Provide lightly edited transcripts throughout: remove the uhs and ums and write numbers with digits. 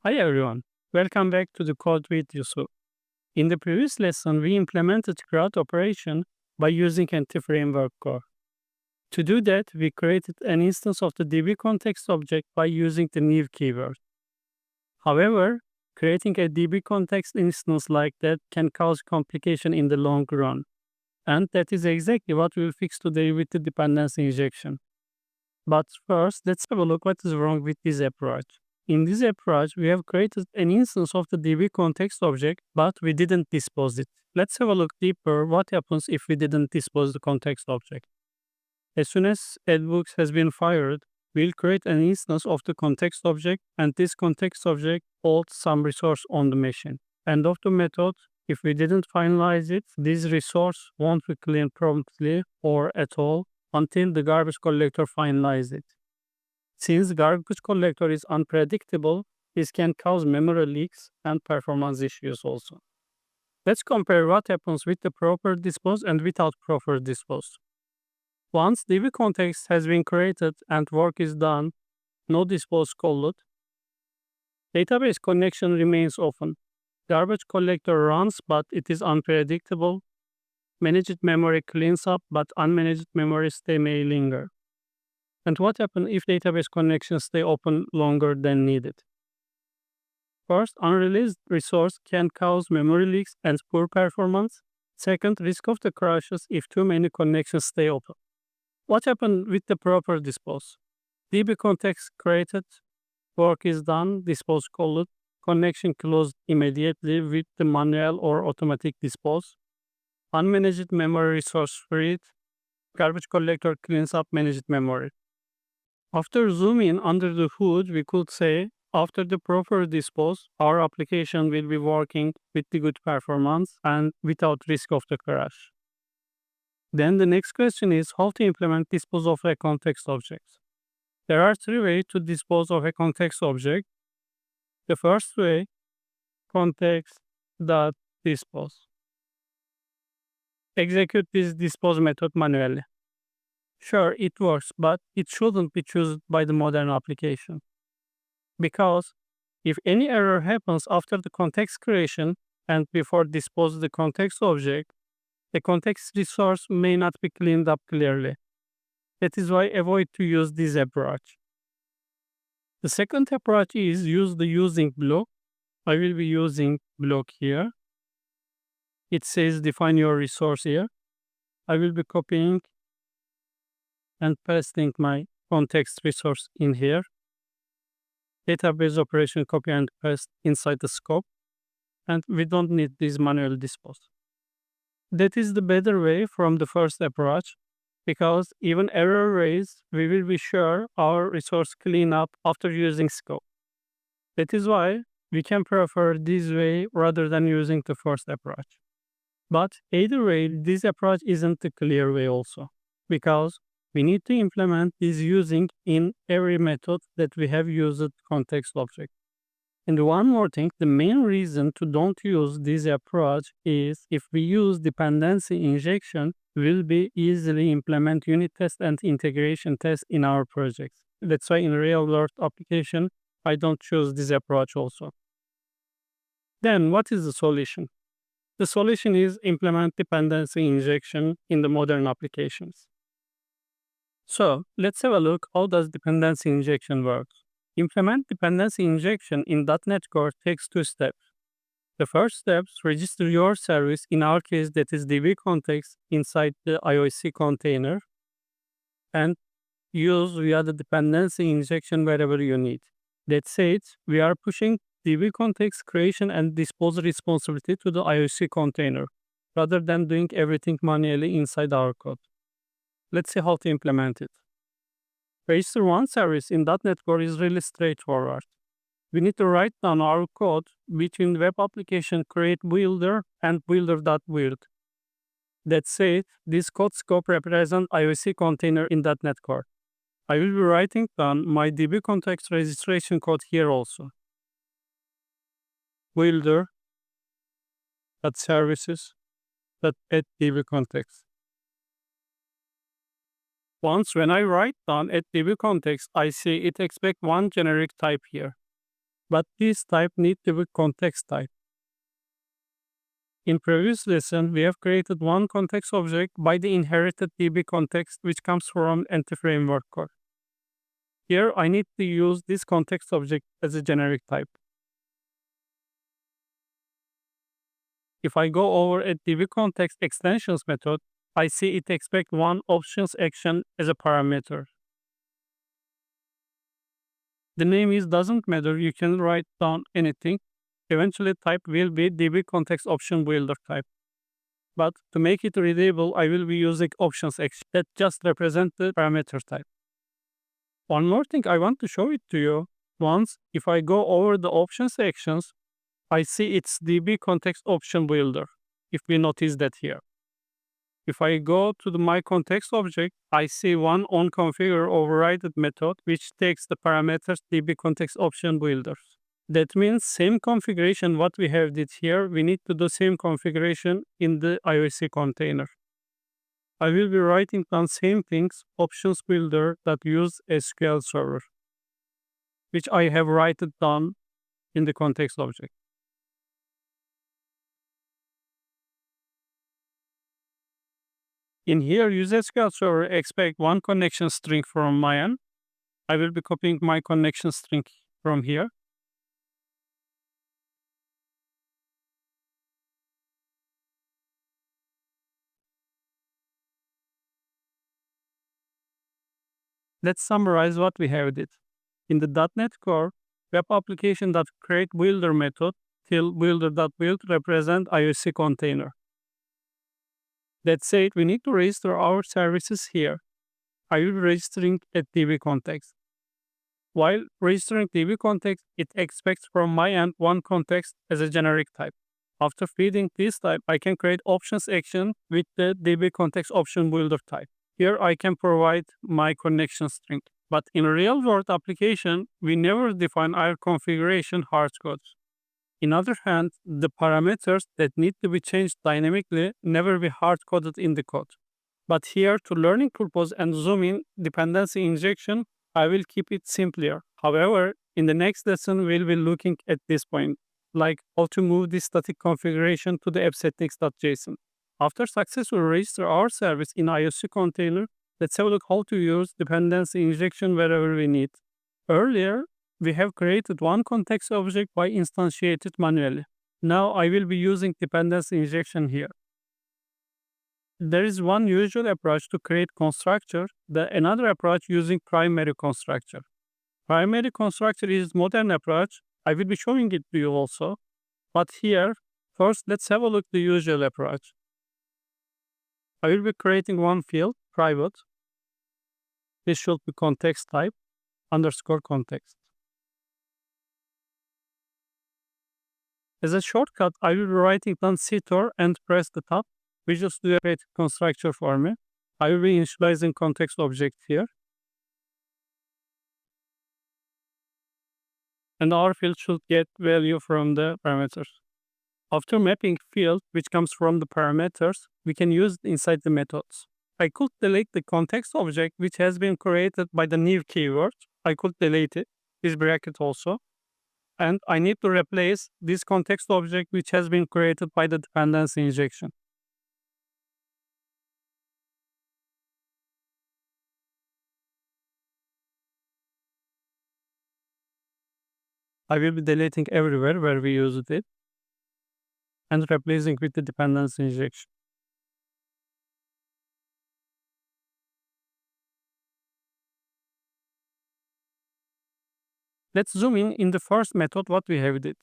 Hi everyone, welcome back to the Code with Yusuf. In the previous lesson, we implemented CRUD operation by using anti-framework core. To do that, we created an instance of the DbContext object by using the new keyword. However, creating a DbContext instance like that can cause complication in the long run. And that is exactly what we'll fix today with the dependency injection. But first, let's have a look what is wrong with this approach. In this approach, we have created an instance of the DbContext object, but we didn't dispose it. Let's have a look deeper what happens if we didn't dispose the context object. As soon as adbooks has been fired, we'll create an instance of the context object, and this context object holds some resource on the machine. End of the method, if we didn't finalize it, this resource won't be cleaned promptly or at all until the garbage collector finalizes it. Since garbage collector is unpredictable, this can cause memory leaks and performance issues also. Let's compare what happens with the proper dispose and without proper dispose. Once DbContext has been created and work is done, no dispose called, database connection remains open. Garbage collector runs, but it is unpredictable. Managed memory cleans up, but unmanaged memory may linger. And what happens if database connections stay open longer than needed? First, unreleased resource can cause memory leaks and poor performance. Second, risk of the crashes if too many connections stay open. What happens with the proper dispose? DbContext created, work is done, dispose called, connection closed immediately with the manual or automatic dispose. Unmanaged memory resource freed, garbage collector cleans up managed memory. After zooming under the hood, we could say, after the proper dispose, our application will be working with the good performance and without risk of the crash. Then the next question is how to implement dispose of a context object. There are three ways to dispose of a context object. The first way, context.dispose. Execute this dispose method manually. Sure, it works, but it shouldn't be chosen by the modern application. Because if any error happens after the context creation and before dispose the context object, the context resource may not be cleaned up clearly. That is why avoid to use this approach. The second approach is use the using block. I will be using block here. It says define your resource here. I will be copying and pasting my context resource in here. Database operation copy and paste inside the scope. And we don't need this manual dispose. That is the better way from the first approach, because even error raised, we will be sure our resource clean up after using scope. That is why we can prefer this way rather than using the first approach. But either way, this approach isn't the clear way also, because we need to implement this using in every method that we have used context object. And one more thing, the main reason to don't use this approach is if we use dependency injection, we'll be easily implement unit test and integration test in our projects. That's why in real world application, I don't choose this approach also. Then what is the solution? The solution is implement dependency injection in the modern applications. So let's have a look how does dependency injection work. Implement dependency injection in .NET Core takes two steps. The first step is register your service, in our case that is DbContext, inside the IoC container and use via the dependency injection wherever you need. That said, we are pushing DbContext creation and dispose responsibility to the IoC container rather than doing everything manually inside our code. Let's see how to implement it. Register one service in .NET Core is really straightforward. We need to write down our code between web application create builder and builder.build. That said, this code scope represents IoC container in .NET Core. I will be writing down my DbContext registration code here also. Builder.services.add.dbcontext. Once when I write down at DbContext, I see it expects one generic type here. but this type needs to be context type. In previous lesson, we have created one context object by the inherited DbContext, which comes from Entity Framework code. Here, I need to use this context object as a generic type. If I go over at DbContext extensions method, I see it expects one options action as a parameter. The name doesn't matter, you can write down anything. Eventually type will be DbContext option builder type. But to make it readable, I will be using options action that just represent the parameter type. One more thing I want to show it to you. Once, if I go over the options actions, I see it's DbContext option builder, if we notice that here. If I go to my context object, I see one onConfigure overridden method which takes the parameters DbContext option builders. That means same configuration what we have did here, we need to do same configuration in the IoC container. I will be writing down same things, options builder that use SQL server, which I have written down in the context object. In here, use SQL server expect one connection string from my end. I will be copying my connection string from here. Let's summarize what we have did. In the .NET Core, web application that create builder method till builder.build represent IoC container. That said, we need to register our services here. I will be registering at DbContext. While registering DbContext, it expects from my end one context as a generic type. After feeding this type, I can create options action with the DbContext option builder type. Here I can provide my connection string. But in a real-world application, we never define our configuration hardcodes. In other hand, the parameters that need to be changed dynamically never be hard-coded in the code. But here, to learning purpose and zoom in dependency injection, I will keep it simpler. However, in the next lesson, we'll be looking at this point, like how to move this static configuration to the appsettings.json. After successfully register our service in IoC Container, let's have a look how to use dependency injection wherever we need. Earlier, we have created one context object by instantiated manually. Now I will be using dependency injection here. There is one usual approach to create constructor, another approach using primary constructor. Primary constructor is modern approach. I will be showing it to you also. But here, first let's have a look at the usual approach. I will be creating one field, private. This should be context type, underscore context. As a shortcut, I will be writing down ctor and press the tab, which just do a create constructor for me. I will be initializing context object here. And our field should get value from the parameters. After mapping field, which comes from the parameters, we can use it inside the methods. I could delete the context object which has been created by the new keyword. I could delete it, this bracket also. And I need to replace this context object which has been created by the dependency injection. I will be deleting everywhere where we used it and replacing with the dependency injection. Let's zoom in the first method what we have did.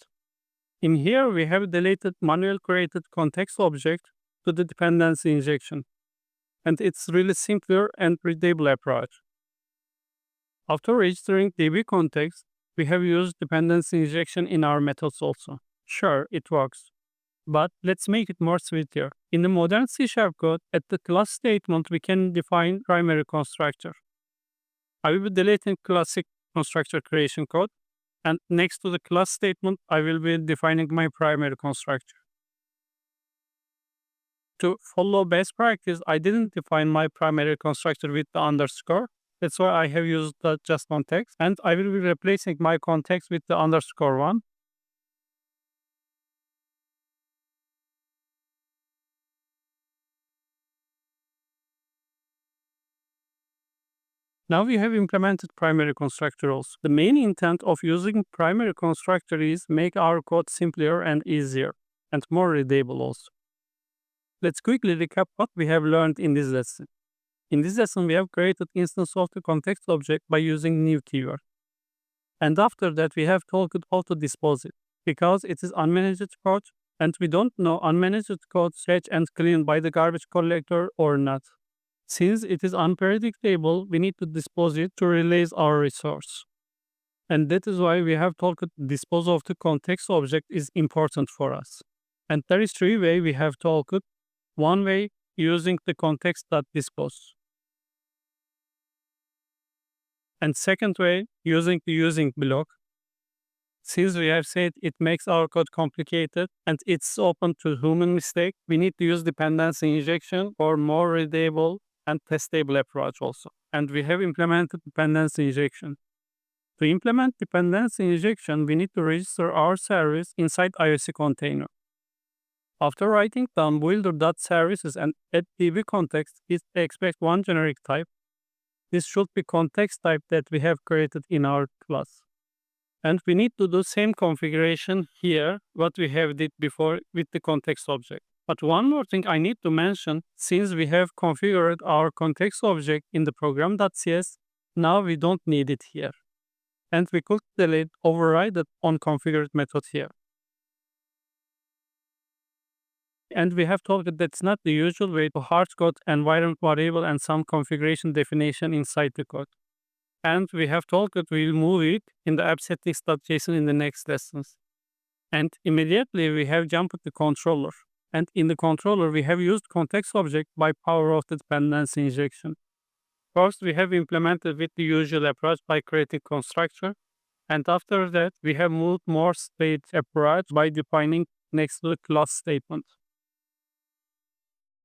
In here we have deleted manual created context object to the dependency injection. And it's really simpler and readable approach. After registering DbContext, we have used dependency injection in our methods also. Sure, it works. But let's make it more sweeter. In the modern C# code, at the class statement, we can define primary constructor. I will be deleting classic constructor creation code. And next to the class statement, I will be defining my primary constructor. To follow best practice, I didn't define my primary constructor with the underscore. That's why I have used the just context, and I will be replacing my context with the underscore one. Now we have implemented primary constructor also. The main intent of using primary constructor is make our code simpler and easier, and more readable also. Let's quickly recap what we have learned in this lesson. In this lesson, we have created instance of the context object by using new keyword. And after that, we have talked how to dispose it, because it is unmanaged code, and we don't know unmanaged code fetched and cleaned by the garbage collector or not. Since it is unpredictable, we need to dispose it to release our resource. And that is why we have talked dispose of the context object is important for us. And there is three ways we have talked. One way, using the context.dispose. And second way, using the using block. Since we have said it makes our code complicated and it's open to human mistake, we need to use dependency injection for more readable and testable approach also. And we have implemented dependency injection. To implement dependency injection, we need to register our service inside IoC Container. After writing down builder.services and add DbContext, it expects one generic type. This should be context type that we have created in our class. And we need to do same configuration here, what we have did before with the context object. But one more thing I need to mention, since we have configured our context object in the program.cs, now we don't need it here. And we could delete override it on configured method here. And we have told that that's not the usual way to hardcode environment variable and some configuration definition inside the code. And we have told that we'll move it in the appsettings.json in the next lessons. And immediately we have jumped to the controller. And in the controller, we have used context object by power of the dependency injection. First, we have implemented with the usual approach by creating constructor. And after that, we have moved more state approach by defining next to the class statement.